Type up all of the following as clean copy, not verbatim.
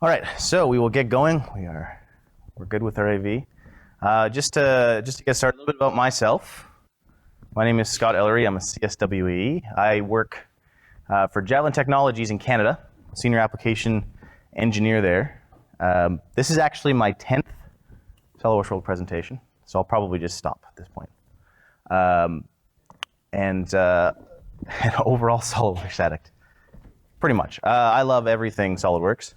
All right, so we will get going. We're good with our AV. Just to get started, a little bit about myself. My name is Scott Ellery. I'm a CSWE. I work for Javelin Technologies in Canada, senior application engineer there. This is actually my 10th SOLIDWORKS World presentation, so I'll probably just stop at this point. And an overall SOLIDWORKS addict, pretty much. I love everything SOLIDWORKS.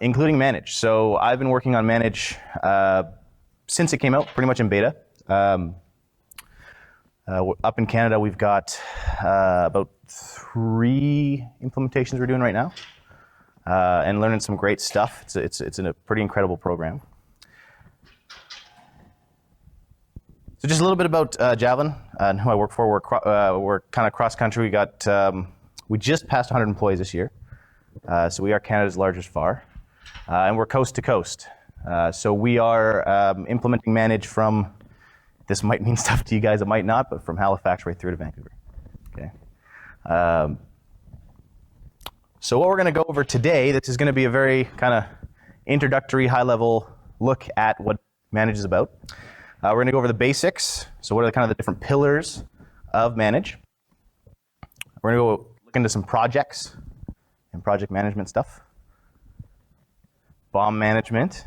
Including Manage. So I've been working on Manage since it came out, pretty much in beta. Up in Canada, we've got about 3 implementations we're doing right now, and learning some great stuff. It's a pretty incredible program. So just a little bit about Javelin and who I work for. We're kind of cross-country. We just passed 100 employees this year. So we are Canada's largest VAR, and we're coast to coast. So we are implementing Manage from, this might mean stuff to you guys, it might not, but from Halifax right through to Vancouver. Okay. So what we're going to go over today, this is going to be a very kind of introductory, high-level look at what Manage is about. We're going to go over the basics. So what are the different pillars of Manage? We're going to go look into some projects and project management stuff. BOM management,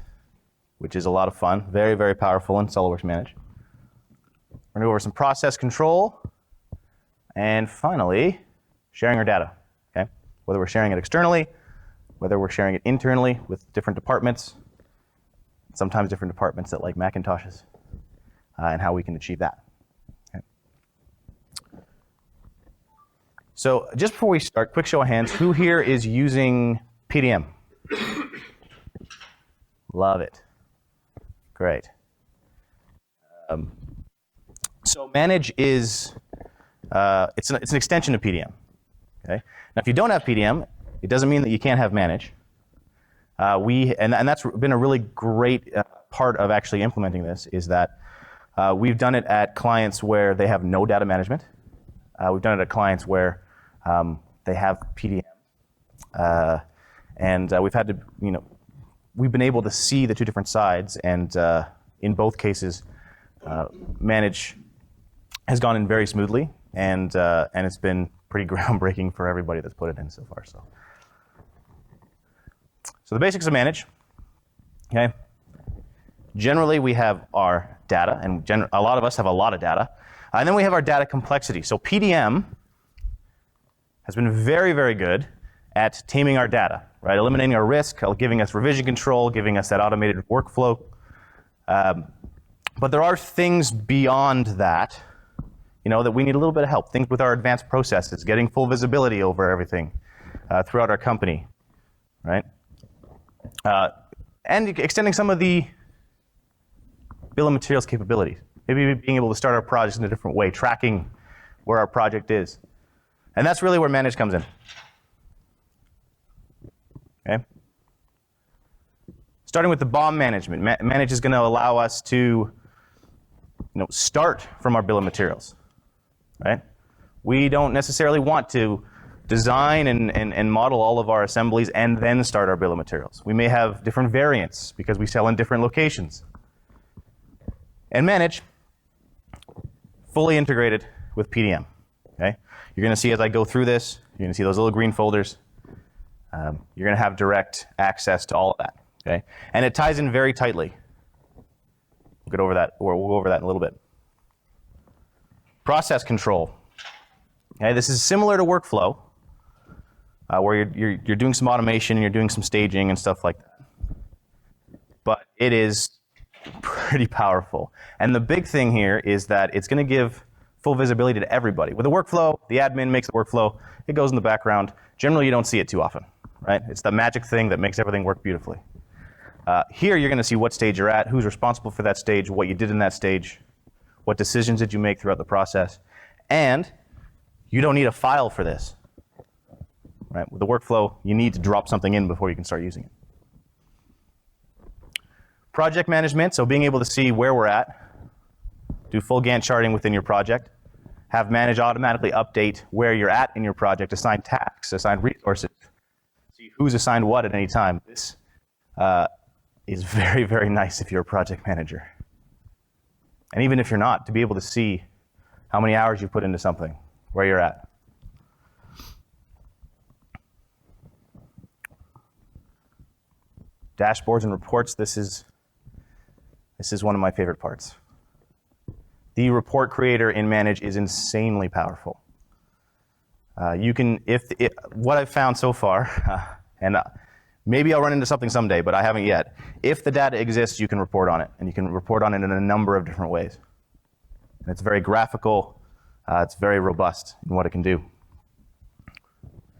which is a lot of fun, very, very powerful in SOLIDWORKS Manage. We're going to go over some process control, and finally, sharing our data. Okay, whether we're sharing it externally, whether we're sharing it internally with different departments, sometimes different departments that like Macintoshes, and how we can achieve that. So just before we start, quick show of hands, who here is using PDM? Love it. Great. So Manage is, it's an extension of PDM. Okay? Now if you don't have PDM, it doesn't mean that you can't have Manage. And that's been a really great part of actually implementing this, is that we've done it at clients where they have no data management. We've done it at clients where they have PDM, and we've had to, we've been able to see the two different sides, and in both cases, Manage has gone in very smoothly, and it's been pretty groundbreaking for everybody that's put it in so far. So the basics of Manage. Okay. Generally, we have our data, and a lot of us have a lot of data, and then we have our data complexity. So PDM has been very, very good at taming our data, right? Eliminating our risk, giving us revision control, giving us that automated workflow. But there are things beyond that, that we need a little bit of help. Things with our advanced processes, getting full visibility over everything throughout our company, right? And extending some of the bill of materials capabilities. Maybe being able to start our projects in a different way, tracking where our project is. And that's really where Manage comes in. Okay? Starting with the BOM management. Manage is going to allow us to start from our bill of materials. Right? We don't necessarily want to design and model all of our assemblies and then start our bill of materials. We may have different variants because we sell in different locations. And Manage, fully integrated with PDM. Okay? You're going to see as I go through this, you're going to see those little green folders. You're going to have direct access to all of that. Okay? And it ties in very tightly. We'll get over that, or we'll go over that in a little bit. Process control. Okay? This is similar to workflow, where you're doing some automation and you're doing some staging and stuff like that. But it is pretty powerful. And the big thing here is that it's going to give full visibility to everybody. With a workflow, the admin makes the workflow, it goes in the background. Generally, you don't see it too often, right? It's the magic thing that makes everything work beautifully. Here, you're going to see what stage you're at, who's responsible for that stage, what you did in that stage, what decisions did you make throughout the process, and you don't need a file for this, right? With the workflow, you need to drop something in before you can start using it. Project management, so being able to see where we're at, do full Gantt charting within your project, have Manage automatically update where you're at in your project, assign tasks, assign resources, see who's assigned what at any time. This is very, very nice if you're a project manager. And even if you're not, to be able to see how many hours you put into something, where you're at. Dashboards and reports, this is one of my favorite parts. The report creator in Manage is insanely powerful. What I've found so far, and maybe I'll run into something someday, but I haven't yet. If the data exists, you can report on it, and you can report on it in a number of different ways. And it's very graphical, it's very robust in what it can do.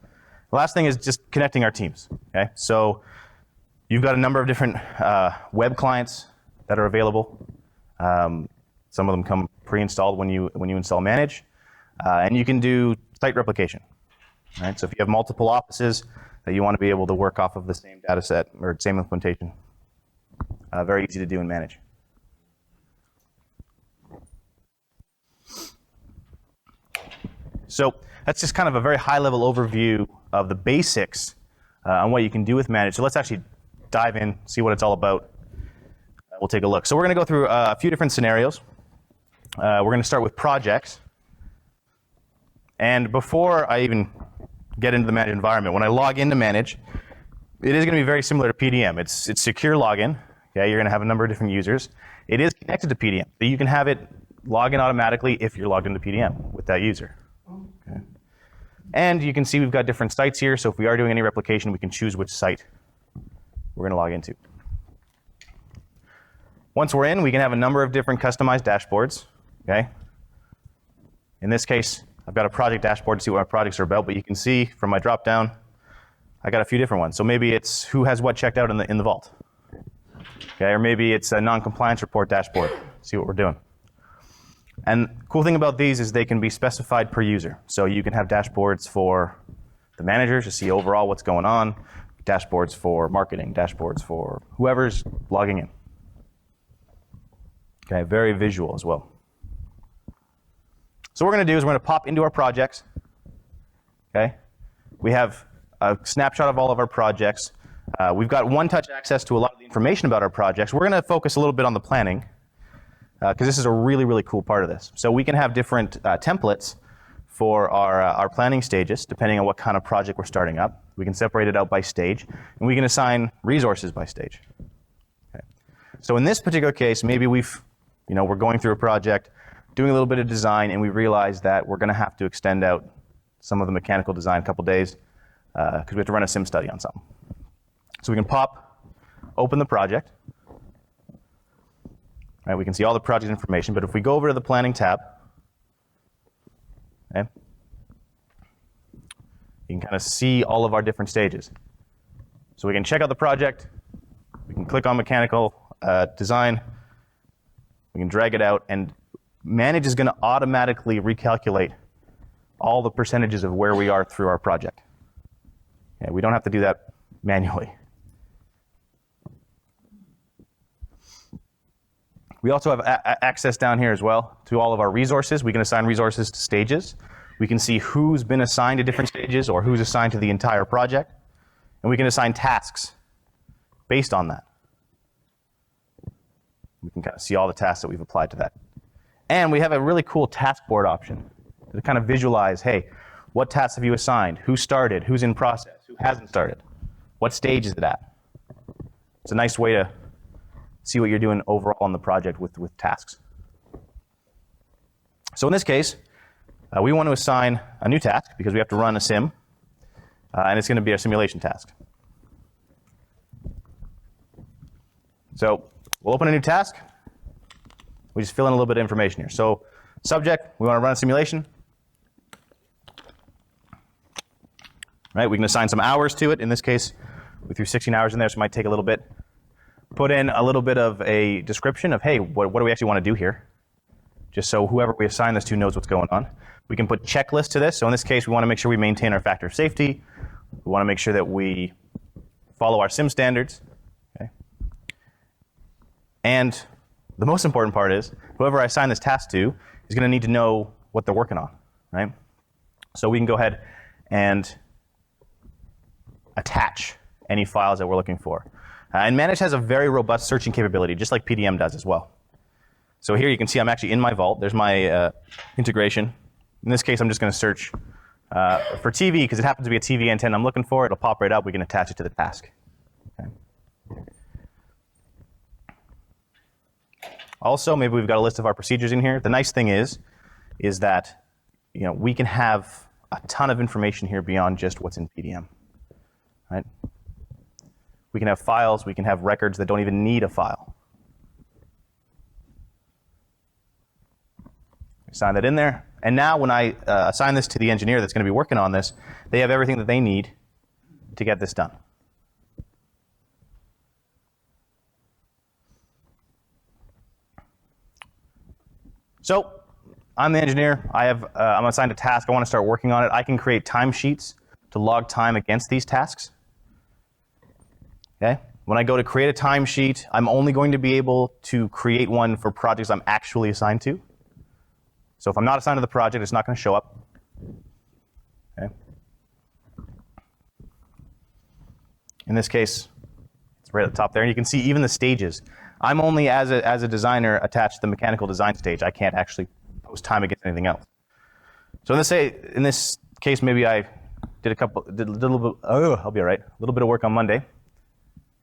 The last thing is just connecting our teams, okay? So you've got a number of different web clients that are available. Some of them come pre-installed when you install Manage, and you can do site replication. Right? So if you have multiple offices that you want to be able to work off of the same data set or same implementation, very easy to do and manage. So that's just kind of a very high-level overview of the basics on what you can do with Manage. So let's actually dive in, see what it's all about. We'll take a look. So we're going to go through a few different scenarios. We're going to start with projects. And before I even get into the Manage environment, when I log into Manage, it is going to be very similar to PDM. It's secure login. Okay, you're going to have a number of different users. It is connected to PDM, so you can have it log in automatically if you're logged into PDM with that user. Okay. And you can see we've got different sites here, so if we are doing any replication, we can choose which site we're going to log into. Once we're in, we can have a number of different customized dashboards. Okay. In this case, I've got a project dashboard to see what my projects are about, but you can see from my drop down, I got a few different ones. So maybe it's who has what checked out in the vault. Okay, or maybe it's a non-compliance report dashboard. See what we're doing. And cool thing about these is they can be specified per user. So you can have dashboards for the managers to see overall what's going on, dashboards for marketing, dashboards for whoever's logging in. Okay, very visual as well. So what we're going to do is we're going to pop into our projects. Okay, we have a snapshot of all of our projects. We've got one-touch access to a lot of the information about our projects. We're going to focus a little bit on the planning because this is a really, really cool part of this. So we can have different templates for our planning stages depending on what kind of project we're starting up. We can separate it out by stage, and we can assign resources by stage. Okay. So in this particular case, maybe we're going through a project, doing a little bit of design, and we realize that we're going to have to extend out some of the mechanical design a couple days because we have to run a sim study on something. So we can open the project. Right, we can see all the project information, but if we go over to the planning tab, okay, you can kind of see all of our different stages. So we can check out the project, we can click on mechanical design, we can drag it out, and Manage is going to automatically recalculate all the percentages of where we are through our project. Okay, we don't have to do that manually. We also have access down here as well to all of our resources. We can assign resources to stages. We can see who's been assigned to different stages or who's assigned to the entire project. And we can assign tasks based on that. We can kind of see all the tasks that we've applied to that. And we have a really cool task board option to kind of visualize, hey, what tasks have you assigned? Who started? Who's in process? Who hasn't started? What stage is it at? It's a nice way to see what you're doing overall on the project with tasks. So in this case, we want to assign a new task because we have to run a sim, and it's going to be a simulation task. So we'll open a new task. We just fill in a little bit of information here. So subject, we want to run a simulation. Right, we can assign some hours to it. In this case, we threw 16 hours in there, so it might take a little bit. Put in a little bit of a description of, hey, what do we actually want to do here? Just so whoever we assign this to knows what's going on. We can put checklists to this. So in this case, we want to make sure we maintain our factor of safety. We want to make sure that we follow our sim standards. Okay. And the most important part is, whoever I assign this task to is going to need to know what they're working on, right? So we can go ahead and attach any files that we're looking for. And Manage has a very robust searching capability, just like PDM does as well. So here you can see I'm actually in my vault. There's my integration. In this case, I'm just going to search for TV because it happens to be a TV antenna I'm looking for. It'll pop right up. We can attach it to the task. Okay. Also, maybe we've got a list of our procedures in here. The nice thing is that we can have a ton of information here beyond just what's in PDM. Right? We can have files. We can have records that don't even need a file. Assign that in there. And now when I assign this to the engineer that's going to be working on this, they have everything that they need to get this done. So I'm the engineer. I'm assigned a task. I want to start working on it. I can create timesheets to log time against these tasks. Okay? When I go to create a timesheet, I'm only going to be able to create one for projects I'm actually assigned to. So if I'm not assigned to the project, it's not going to show up. Okay? In this case, it's right at the top there. And you can see even the stages. I'm only, as a designer, attached to the mechanical design stage. I can't actually post time against anything else. So in this case, maybe I did a little bit, I'll be all right, a little bit of work on Monday.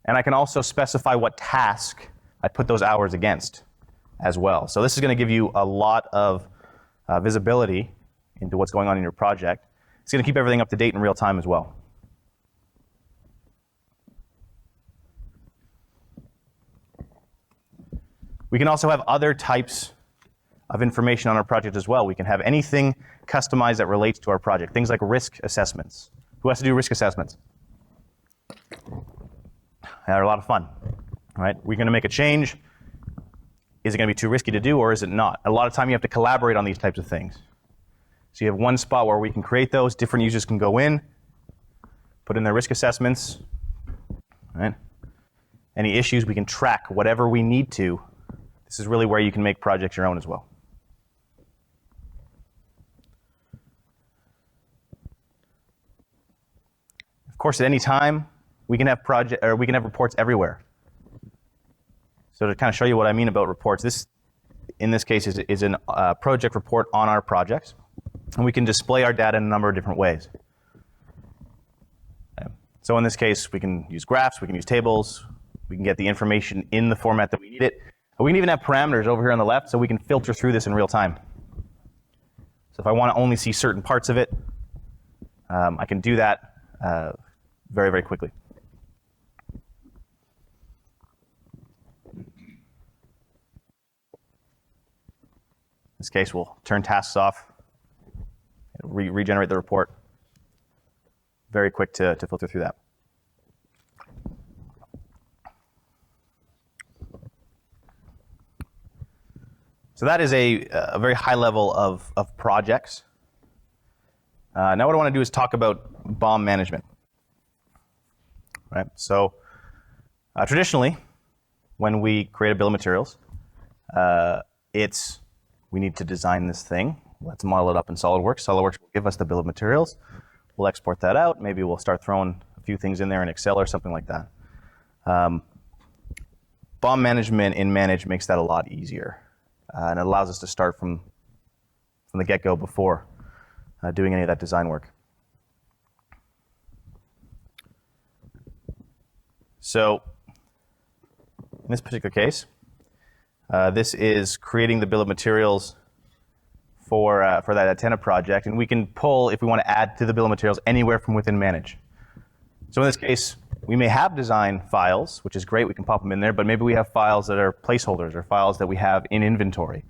And I can also specify what task I put those hours against as well. So this is going to give you a lot of visibility into what's going on in your project. It's going to keep everything up to date in real time as well. We can also have other types of information on our project as well. We can have anything customized that relates to our project. Things like risk assessments. Who has to do risk assessments? They're a lot of fun, right? We're going to make a change. Is it going to be too risky to do, or is it not? A lot of time you have to collaborate on these types of things. So you have one spot where we can create those. Different users can go in, put in their risk assessments. Right? Any issues, we can track whatever we need to. This is really where you can make projects your own as well. Of course, at any time, we can have reports everywhere. So to kind of show you what I mean about reports, this, in this case, is a project report on our projects. And we can display our data in a number of different ways. Okay. So in this case, we can use graphs, we can use tables, we can get the information in the format that we need it. We can even have parameters over here on the left, so we can filter through this in real time. So if I want to only see certain parts of it, I can do that very, very quickly. In this case, we'll turn tasks off, regenerate the report. Very quick to filter through that. So that is a very high level of projects. Now what I want to do is talk about BOM management. Right? So traditionally, when we create a bill of materials, we need to design this thing. Let's model it up in SOLIDWORKS. SOLIDWORKS will give us the bill of materials. We'll export that out. Maybe we'll start throwing a few things in there in Excel or something like that. BOM management in Manage makes that a lot easier. And it allows us to start from the get-go before doing any of that design work. So in this particular case, this is creating the bill of materials for that antenna project. And we can pull, if we want to add to the bill of materials, anywhere from within Manage. So in this case, we may have design files, which is great. We can pop them in there. But maybe we have files that are placeholders or files that we have in inventory.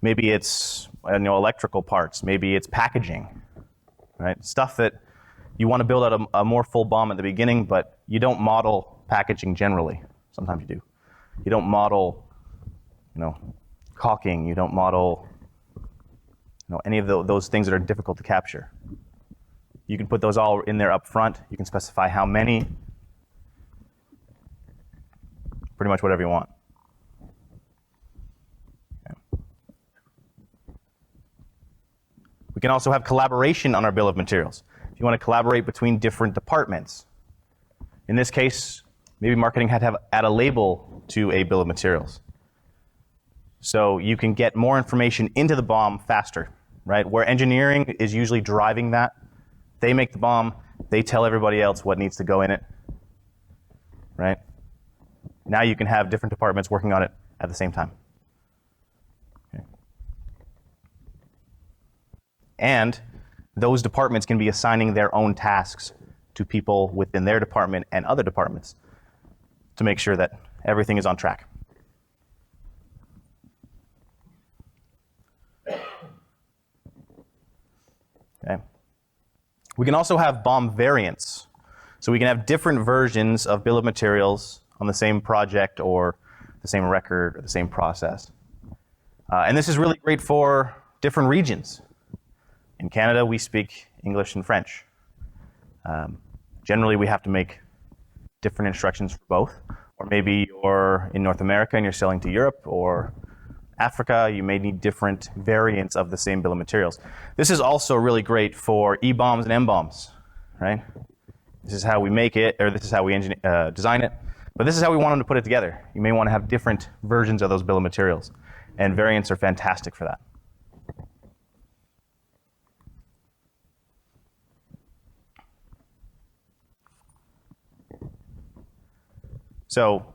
Maybe it's electrical parts. Maybe it's packaging, right? Stuff that you want to build out a more full BOM at the beginning, but you don't model packaging generally. Sometimes you do. You don't model, caulking. You don't model, any of those things that are difficult to capture. You can put those all in there up front. You can specify how many. Pretty much whatever you want. Okay. We can also have collaboration on our bill of materials. If you want to collaborate between different departments, In this case, maybe marketing had to add a label to a bill of materials. So you can get more information into the BOM faster, right? Where engineering is usually driving that. They make the BOM, they tell everybody else what needs to go in it, right? Now you can have different departments working on it at the same time. Okay. And those departments can be assigning their own tasks to people within their department and other departments to make sure that everything is on track. Okay. We can also have BOM variants. So we can have different versions of bill of materials on the same project or the same record or the same process. And this is really great for different regions. In Canada, we speak English and French. Generally, we have to make different instructions for both. Or maybe you're in North America and you're selling to Europe or Africa, you may need different variants of the same bill of materials. This is also really great for E-BOMs and M-BOMs, right? This is how we make it, or this is how we design it, but this is how we want them to put it together. You may want to have different versions of those bill of materials, and variants are fantastic for that. So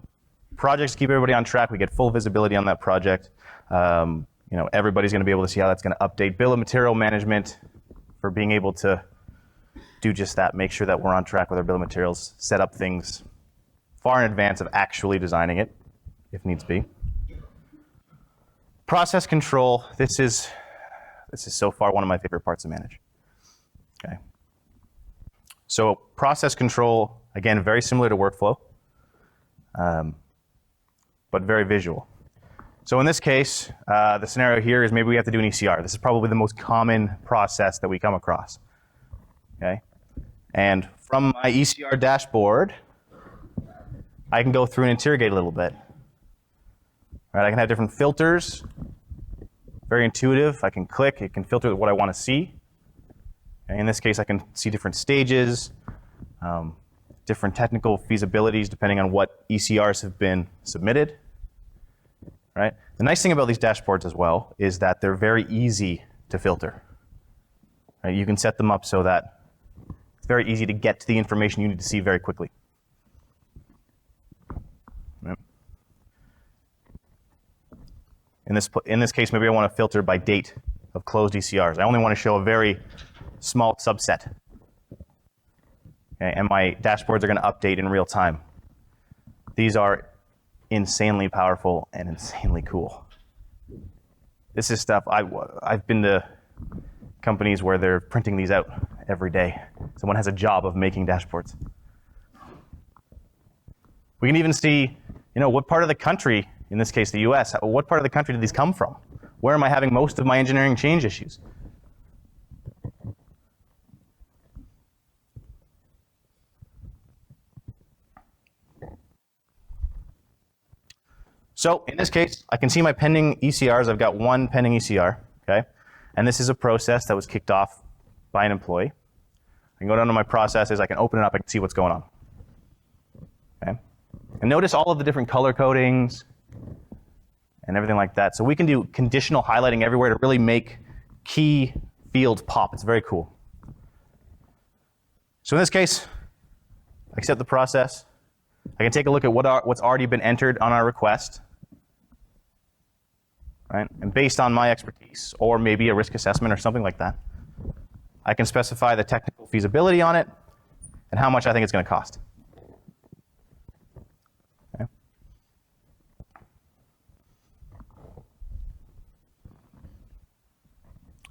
projects keep everybody on track. We get full visibility on that project. Everybody's going to be able to see how that's going to update. Bill of material management for being able to do just that, make sure that we're on track with our bill of materials, set up things far in advance of actually designing it, if needs be. Process control, this is so far one of my favorite parts to manage. Okay. So process control, again, very similar to workflow, but very visual. So in this case, the scenario here is maybe we have to do an ECR. This is probably the most common process that we come across. Okay? And from my ECR dashboard, I can go through and interrogate a little bit. Right? I can have different filters, very intuitive. I can click, it can filter what I want to see. Okay? In this case, I can see different stages, different technical feasibilities depending on what ECRs have been submitted. Right? The nice thing about these dashboards as well is that they're very easy to filter. Right? You can set them up so that it's very easy to get to the information you need to see very quickly. Right? In this case, maybe I want to filter by date of closed ECRs. I only want to show a very small subset. Okay? And my dashboards are going to update in real time. These are insanely powerful and insanely cool. This is stuff I've been to companies where they're printing these out every day. Someone has a job of making dashboards. We can even see, what part of the country, in this case the US, what part of the country did these come from? Where am I having most of my engineering change issues? So in this case, I can see my pending ECRs. I've got one pending ECR, okay? And this is a process that was kicked off by an employee. I can go down to my processes, I can open it up, I can see what's going on. Okay? And notice all of the different color codings and everything like that. So we can do conditional highlighting everywhere to really make key fields pop. It's very cool. So in this case, I accept the process. I can take a look at what's already been entered on our request. Right? And based on my expertise, or maybe a risk assessment or something like that, I can specify the technical feasibility on it and how much I think it's going to cost. Okay?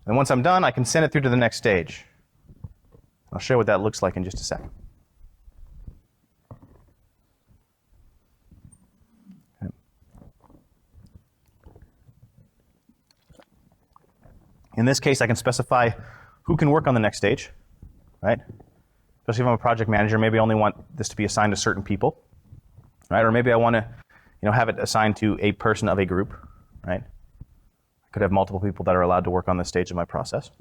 And once I'm done, I can send it through to the next stage. I'll show you what that looks like in just a second. In this case, I can specify who can work on the next stage, right? Especially if I'm a project manager, maybe I only want this to be assigned to certain people, right? Or maybe I want to, have it assigned to a person of a group, right? I could have multiple people that are allowed to work on this stage of my process.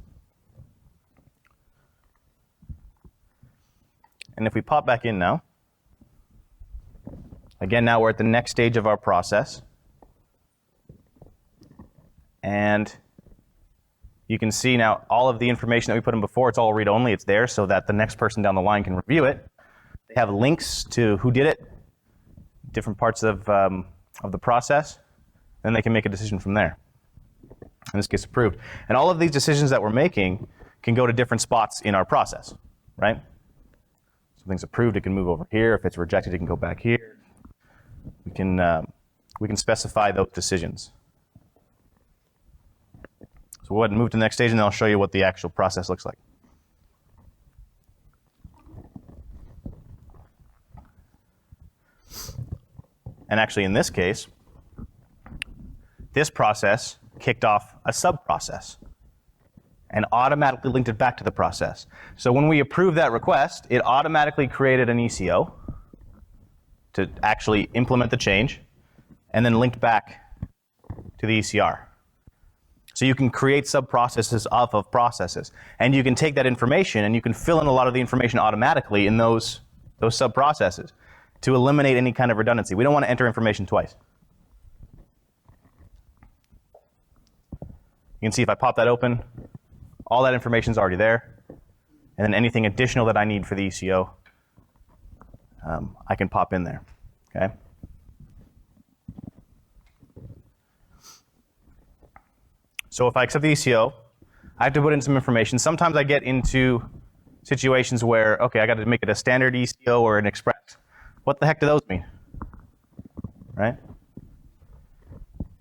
And if we pop back in now, Again, now we're at the next stage of our process. And you can see now all of the information that we put in before, it's all read-only. It's there so that the next person down the line can review it. They have links to who did it, different parts of the process. Then they can make a decision from there. And this gets approved. And all of these decisions that we're making can go to different spots in our process, right? So if things approved, it can move over here. If it's rejected, it can go back here. We can specify those decisions. So we'll go ahead and move to the next stage, and then I'll show you what the actual process looks like. And actually, in this case, this process kicked off a sub-process and automatically linked it back to the process. So when we approved that request, it automatically created an ECO to actually implement the change, and then linked back to the ECR. So you can create sub-processes off of processes. And you can take that information and you can fill in a lot of the information automatically in those sub-processes to eliminate any kind of redundancy. We don't want to enter information twice. You can see if I pop that open, all that information is already there. And then anything additional that I need for the ECO, I can pop in there. Okay? So if I accept the ECO, I have to put in some information. Sometimes I get into situations where, okay, I got to make it a standard ECO or an express. What the heck do those mean? Right?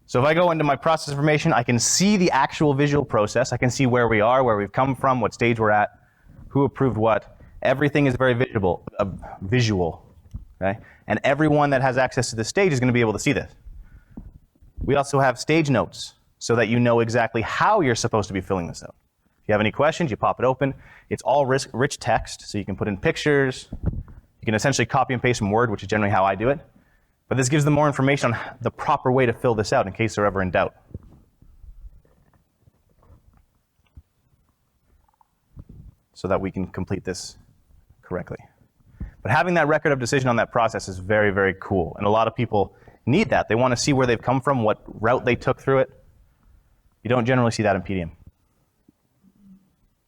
So if I go into my process information, I can see the actual visual process. I can see where we are, where we've come from, what stage we're at, who approved what. Everything is very visual. Okay? And everyone that has access to this stage is going to be able to see this. We also have stage notes so that you know exactly how you're supposed to be filling this out. If you have any questions, you pop it open. It's all rich text, so you can put in pictures. You can essentially copy and paste from Word, which is generally how I do it. But this gives them more information on the proper way to fill this out in case they're ever in doubt. So that we can complete this correctly. But having that record of decision on that process is very, very cool. And a lot of people need that. They want to see where they've come from, what route they took through it. You don't generally see that in PDM.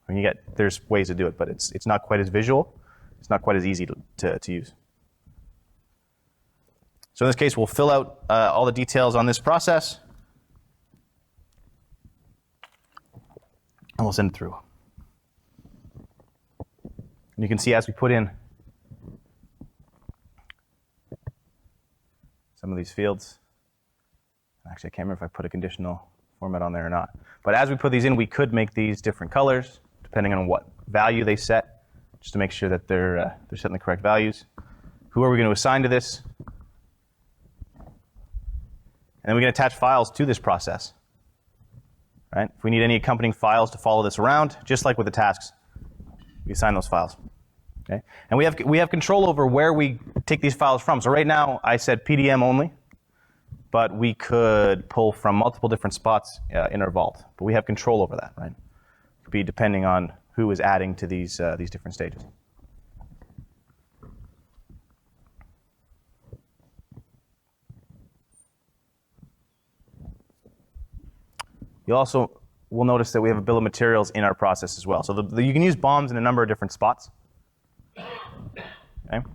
I mean, there's ways to do it, but it's not quite as visual. It's not quite as easy to use. So in this case, we'll fill out all the details on this process, and we'll send it through. And you can see as we put in some of these fields, actually I can't remember if I put a conditional format on there or not, but as we put these in, we could make these different colors depending on what value they set, just to make sure that they're setting the correct values. Who are we going to assign to this? And then we can attach files to this process. Right? If we need any accompanying files to follow this around, just like with the tasks, we assign those files. Okay? And we have control over where we take these files from. So right now, I said PDM only, but we could pull from multiple different spots in our vault. But we have control over that, right? It could be depending on who is adding to these different stages. You also will notice that we have a bill of materials in our process as well. So you can use BOMs in a number of different spots. Okay.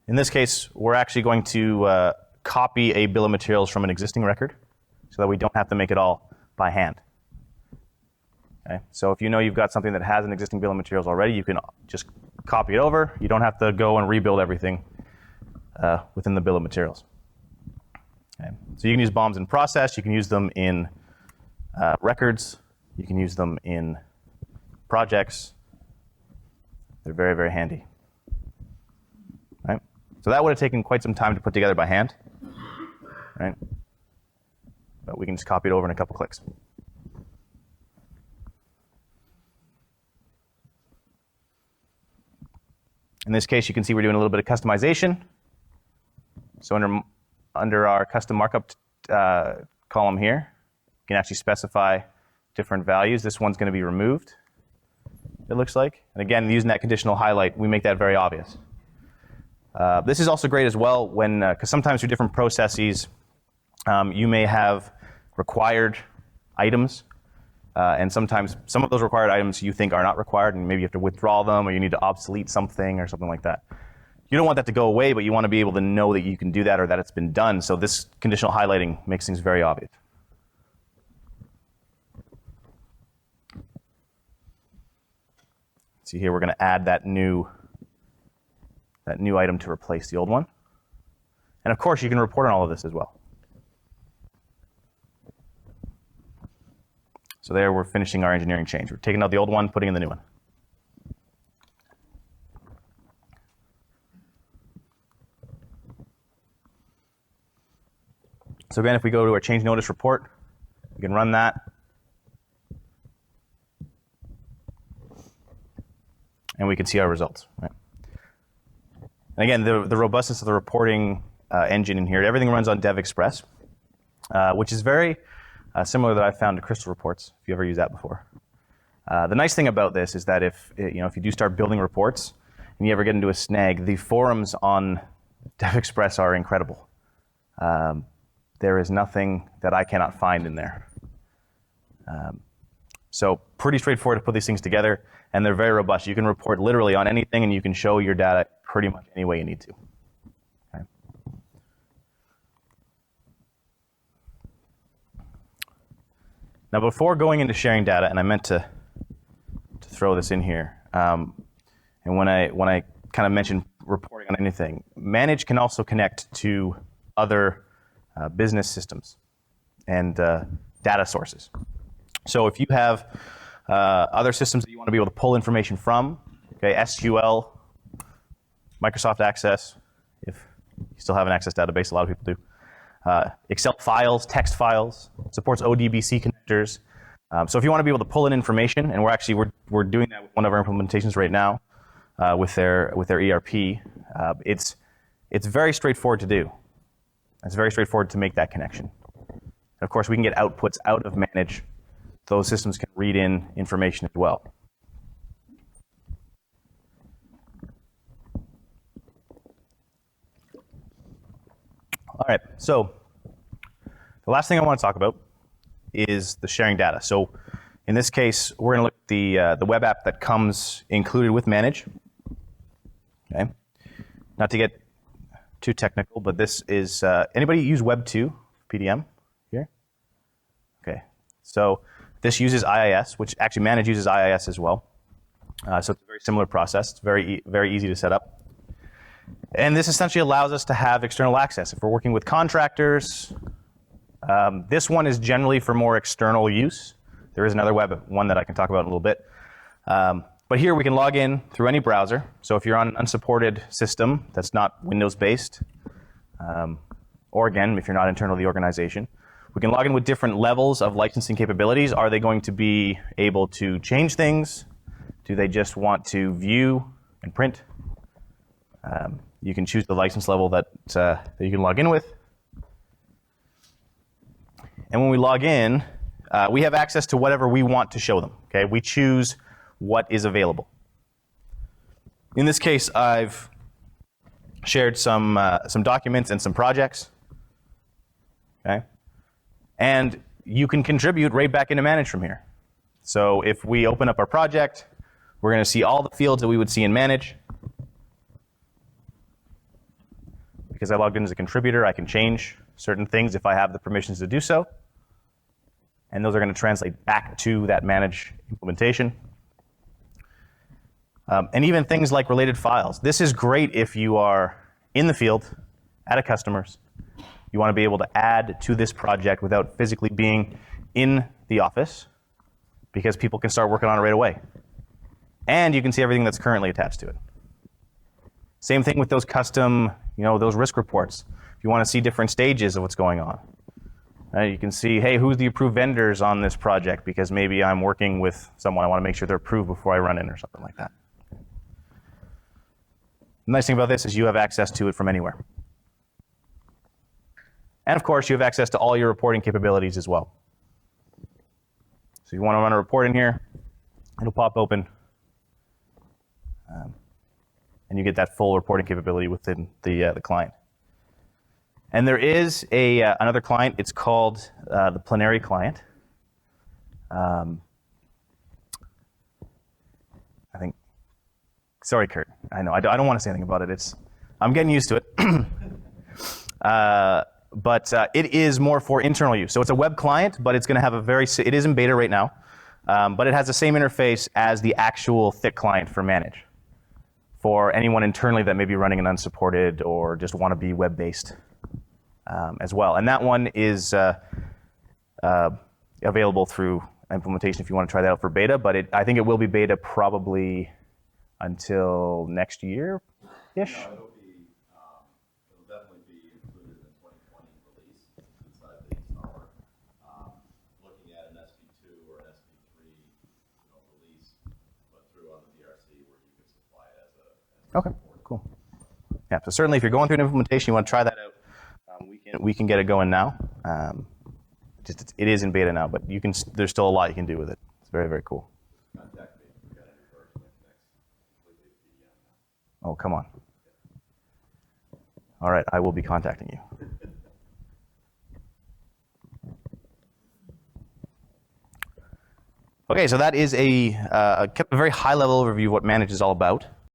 In this case, we're actually going to copy a bill of materials from an existing record so that we don't have to make it all by hand. Okay. So if you know you've got something that has an existing bill of materials already, you can just copy it over. You don't have to go and rebuild everything within the bill of materials. Okay. So you can use BOMs in process. You can use them in records. You can use them in projects. They're very, very handy. Right? So that would have taken quite some time to put together by hand. Right? But we can just copy it over in a couple clicks. In this case, you can see we're doing a little bit of customization. So under our custom markup column here, you can actually specify different values. This one's going to be removed, it looks like. And again, using that conditional highlight, we make that very obvious. This is also great as well when, because sometimes through different processes, you may have required items, and sometimes some of those required items you think are not required, and maybe you have to withdraw them, or you need to obsolete something or something like that. You don't want that to go away, but you want to be able to know that you can do that or that it's been done. So this conditional highlighting makes things very obvious. See here, we're going to add that new item to replace the old one. And of course, you can report on all of this as well. So there, we're finishing our engineering change. We're taking out the old one, putting in the new one. So again, if we go to our change notice report, we can run that. And we can see our results. Right? And again, the robustness of the reporting engine in here, everything runs on DevExpress, which is very similar that I've found to Crystal Reports, if you ever used that before. The nice thing about this is that if you do start building reports and you ever get into a snag, the forums on DevExpress are incredible. There is nothing that I cannot find in there. So pretty straightforward to put these things together, and they're very robust. You can report literally on anything, and you can show your data pretty much any way you need to. Okay. Now, before going into sharing data, and I meant to throw this in here, and when I kind of mentioned reporting on anything, Manage can also connect to other business systems and data sources. So if you have other systems that you want to be able to pull information from, okay, SQL, Microsoft Access, if you still have an Access database, a lot of people do. Excel files, text files, supports ODBC connectors. So if you want to be able to pull in information, and we're doing that with one of our implementations right now with their ERP, it's very straightforward to do. It's very straightforward to make that connection. And of course, we can get outputs out of Manage. Those systems can read in information as well. All right, so the last thing I want to talk about is the sharing data. So in this case, we're going to look at the web app that comes included with Manage. Okay, not to get too technical, but this is, anybody use Web 2 PDM here? Okay, so this uses IIS, which actually Manage uses IIS as well. So it's a very similar process. It's very easy to set up. And this essentially allows us to have external access. If we're working with contractors, this one is generally for more external use. There is another web one that I can talk about in a little bit. But here we can log in through any browser. So if you're on an unsupported system that's not Windows-based, or again, if you're not internal to the organization, we can log in with different levels of licensing capabilities. Are they going to be able to change things? Do they just want to view and print? You can choose the license level that you can log in with. And when we log in, we have access to whatever we want to show them. Okay, we choose what is available. In this case, I've shared some documents and some projects. Okay, and you can contribute right back into Manage from here. So if we open up our project, we're going to see all the fields that we would see in Manage. Because I logged in as a contributor, I can change certain things if I have the permissions to do so. And those are going to translate back to that Manage implementation. And even things like related files. This is great if you are in the field at a customer's. You want to be able to add to this project without physically being in the office, because people can start working on it right away. And you can see everything that's currently attached to it. Same thing with those custom, those risk reports. If you want to see different stages of what's going on, you can see, hey, who's the approved vendors on this project? Because maybe I'm working with someone, I want to make sure they're approved before I run in or something like that. The nice thing about this is you have access to it from anywhere. And of course, you have access to all your reporting capabilities as well. So you want to run a report in here, it'll pop open. and you get that full reporting capability within the client. And there is another client. It's called the Plenary client. I think. Sorry, Kurt. I know. I don't want to say anything about it. I'm getting used to it. But it is more for internal use. So it's a web client, but it's going to have it is in beta right now, but it has the same interface as the actual thick client for Manage, for anyone internally that may be running an unsupported or just want to be web-based as well. And that one is available through implementation if you want to try that out for beta, but I think it will be beta probably until next year-ish. No, it'll definitely be included in the 2020 release inside the installer. Looking at an SP2 or an SP3 release, but through on the VRC where you can supply it as a Okay, cool. Yeah, so certainly if you're going through an implementation, you want to try that out, we can get it going now. It is in beta now, but there's still a lot you can do with it. It's very, very cool. Contact me if we got any version of next completely PDM now. Oh, come on. All right, I will be contacting you. Okay, so that is a very high-level overview of what Manage is all about.